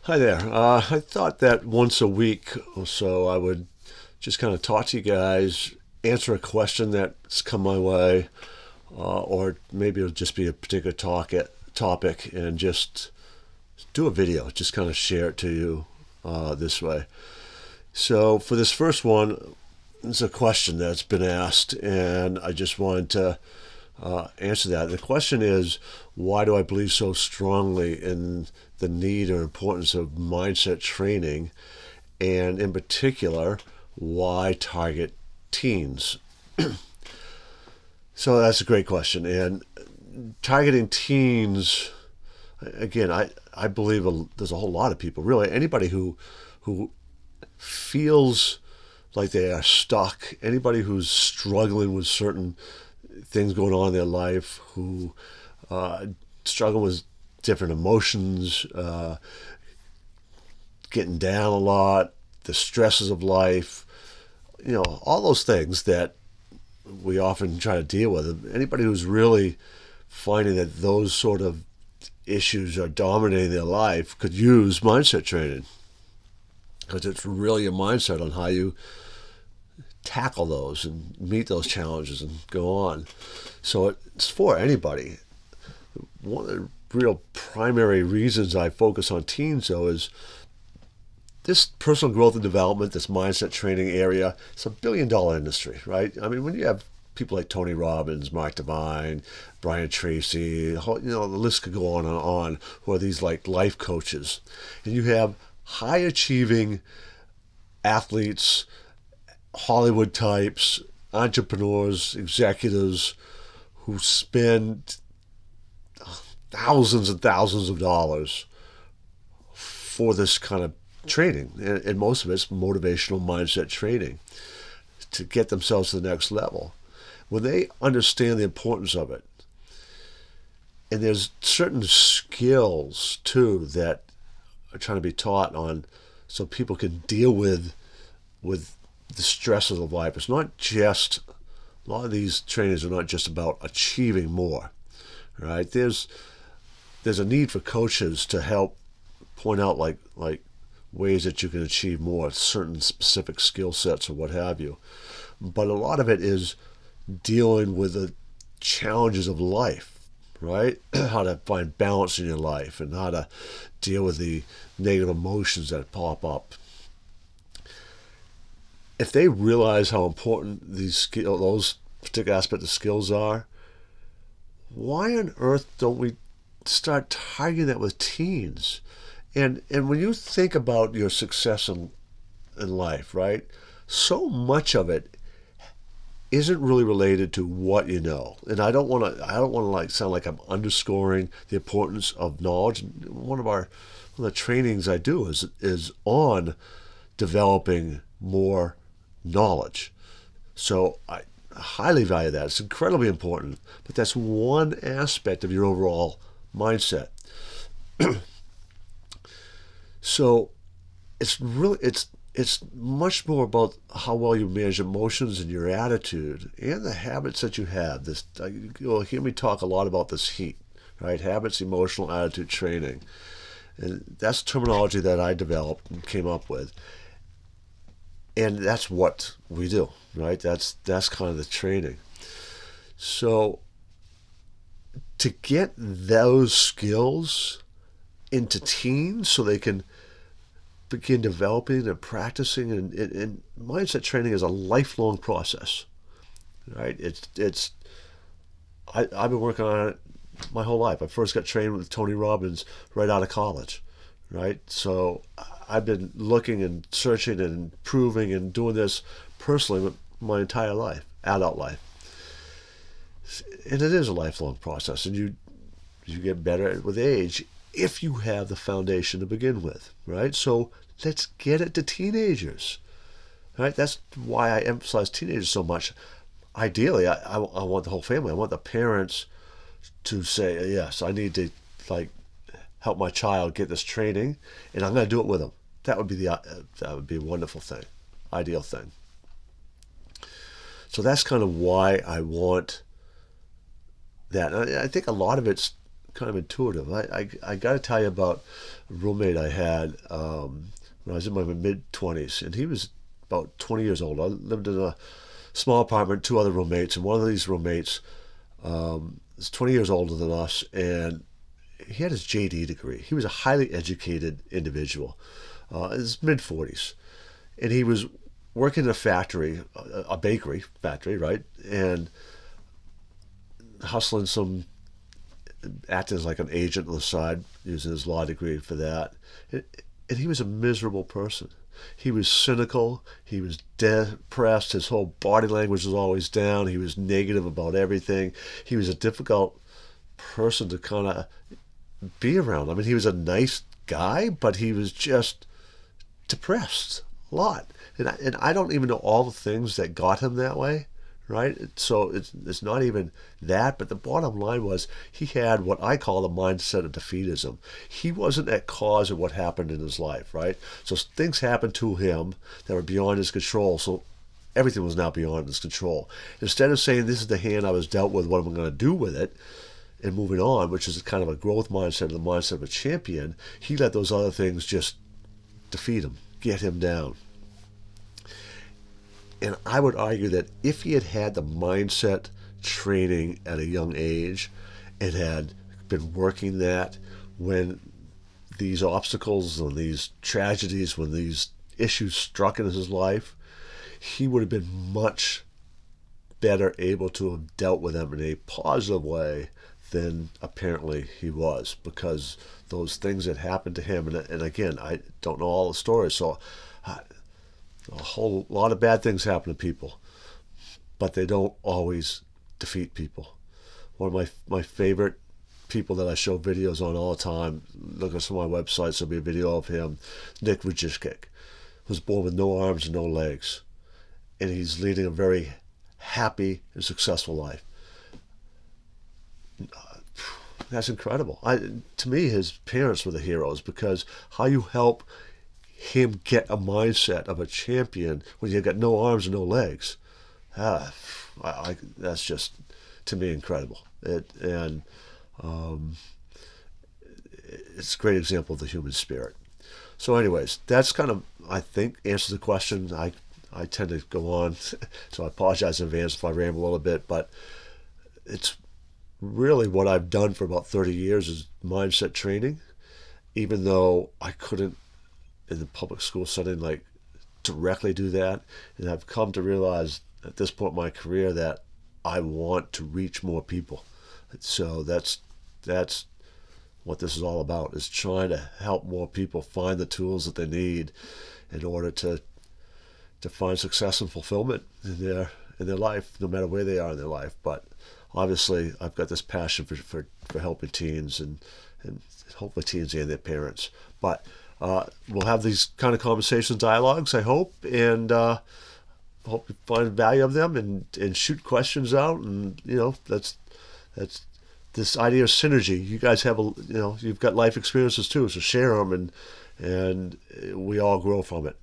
Hi there. I thought that once a week or so I would just kind of talk to you guys, answer a question that's come my way, or maybe it'll just be a particular topic, and just do a video, just kind of share it to you this way. So for this first one, it's a question that's been asked, and I just wanted to answer that. The question is, why do I believe so strongly in the need or importance of mindset training, and in particular, why target teens? So that's a great question. And targeting teens, again, I believe there's a whole lot of people, really, anybody who feels like they are stuck, anybody who's struggling with certain things going on in their life, who struggle with different emotions, getting down a lot, the stresses of life, all those things that we often try to deal with. Anybody who's really finding that those sort of issues are dominating their life could use mindset training, because it's really a mindset on how you tackle those and meet those challenges and go on. So it's for anybody. One of the real primary reasons I focus on teens, though, is this personal growth and development, this mindset training area. It's $1 billion industry, right? I mean, when you have people like Tony Robbins, Mark Divine, Brian Tracy, the list could go on and on, who are these like life coaches, and you have high achieving athletes, Hollywood types, entrepreneurs, executives who spend thousands and thousands of dollars for this kind of training. And most of it's motivational mindset training to get themselves to the next level. When they understand the importance of it, and there's certain skills too that are trying to be taught on, so people can deal with the stresses of life. It's not just, a lot of these trainings are not just about achieving more, right? There's a need for coaches to help point out like ways that you can achieve more, certain specific skill sets or what have you. But a lot of it is dealing with the challenges of life, right? How to find balance in your life and how to deal with the negative emotions that pop up. If they realize how important those particular aspects of skills are, why on earth don't we start targeting that with teens? And when you think about your success in life, right? So much of it isn't really related to what you know. And I don't want to like sound like I'm underscoring the importance of knowledge. One of the trainings I do is on developing more knowledge. So I highly value that. It's incredibly important. But that's one aspect of your overall mindset. So it's much more about how well you manage emotions and your attitude and the habits that you have. You'll hear me talk a lot about this HEAT, right? Habits, emotional, attitude training. And that's terminology that I developed and came up with. And that's what we do, right? That's kind of the training. So to get those skills into teens so they can begin developing and practicing, and mindset training is a lifelong process, right? I've been working on it my whole life. I first got trained with Tony Robbins right out of college, right? So I've been looking and searching and improving and doing this personally my entire life, adult life. And it is a lifelong process, and you get better at it with age if you have the foundation to begin with, right? So let's get it to teenagers, right? That's why I emphasize teenagers so much. Ideally, I want the whole family. I want the parents to say, yes, I need to help my child get this training, and I'm going to do it with them. That would be a wonderful thing, ideal thing. So that's kind of why I want that. And I think a lot of it's kind of intuitive. I got to tell you about a roommate I had when I was in my mid-20s, and he was about 20 years old. I lived in a small apartment, two other roommates, and one of these roommates is 20 years older than us, and he had his JD degree. He was a highly educated individual, in his mid-40s, and he was working in a factory, a bakery factory, right, and hustling some, acting as like an agent on the side, using his law degree for that. And he was a miserable person. He was cynical. He was depressed. His whole body language was always down. He was negative about everything. He was a difficult person to kind of be around. I mean, he was a nice guy, but he was just depressed a lot. And I don't even know all the things that got him that way, right? So it's not even that, but the bottom line was he had what I call the mindset of defeatism. He wasn't at cause of what happened in his life, right? So things happened to him that were beyond his control, so everything was now beyond his control. Instead of saying, this is the hand I was dealt with, what am I going to do with it, and moving on, which is kind of a growth mindset, the mindset of a champion, he let those other things just defeat him, get him down. And I would argue that if he had had the mindset training at a young age and had been working that, when these obstacles and these tragedies, when these issues struck in his life, he would have been much better able to have dealt with them in a positive way than apparently he was, because those things that happened to him, and again, I don't know all the stories, so a whole lot of bad things happen to people, but they don't always defeat people. One of my favorite people that I show videos on all the time, look at some of my websites, there'll be a video of him, Nick Vujicic, was born with no arms and no legs, and he's leading a very happy and successful life. That's incredible. To me, his parents were the heroes, because how you help him get a mindset of a champion when you've got no arms and no legs, that's just, to me, incredible. And it's a great example of the human spirit. So anyways, that's kind of, I think, answers the question. I tend to go on, so I apologize in advance if I ramble a little bit, but it's really what I've done for about 30 years is mindset training, even though I couldn't in the public school setting like directly do that. And I've come to realize at this point in my career that I want to reach more people. So that's what this is all about, is trying to help more people find the tools that they need in order to find success and fulfillment in their life, no matter where they are in their life. But obviously I've got this passion for helping teens and hopefully teens and their parents. But we'll have these kind of conversations, dialogues, I hope, and hope you find value of them and shoot questions out. And that's this idea of synergy. You guys have you've got life experiences too, so share them, and we all grow from it.